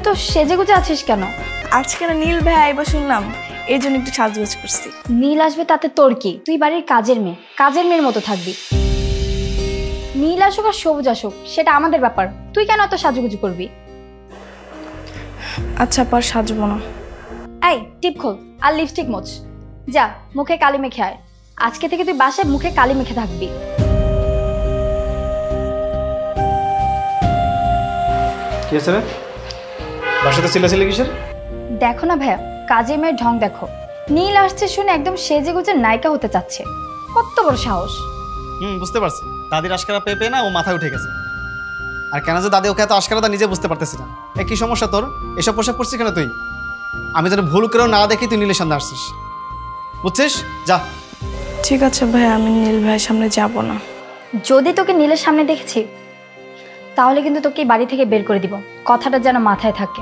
এত সেজেগুজে আছিস কেন? আজকে না নীল ভাই আইবা শুনলাম, এই জন্য একটু সাজগোজ করছি। নীল আসবে তাতে তোর কি? তুই বাড়ির কাজের মেয়ের মতো থাকবি। নীল আসুক আর সবুজ আসুক সেটা আমাদের ব্যাপার, তুই কেন এত সাজুগুজু করবি? আচ্ছা পর সাজবো না। এই টিপ খোল আর লিপস্টিক মোছ, যা মুখে কালি মেখে আয়। আজকে থেকে তুই বাসায় মুখে কালি মেখে থাকবি। কি আছে রে? বাসাতে চিল্লাচিল্লি কিসের? দেখো না ভাইয়া, কাজের মেয়ের ঢং দেখো। নীল আসছে শুনে একদম সেজে গুজে নায়িকা হতে চাচ্ছে, কত বড় সাহস! বুঝতে পারছি, দাদির আশকারা পেয়ে পেয়ে না ও মাথায় উঠে গেছে। আর কেন যে দাদি ওকে এত আশকারা তা নিজে বুঝতে পারতেছি না। কি সমস্যা তোর? এসব পোশাক পরছিস কেন তুই? আমি যেন ভুল করেও না দেখি তুই নীলের সামনে আসছিস, বুঝছিস? যা। ঠিক আছে ভাই, আমি নীল ভাইয়ের সামনে যাব না। যদি তোকে নীলের সামনে দেখেছি তাহলে কিন্তু তোকে বাড়ি থেকে বের করে দিব, কথাটা যেন মাথায় থাকে।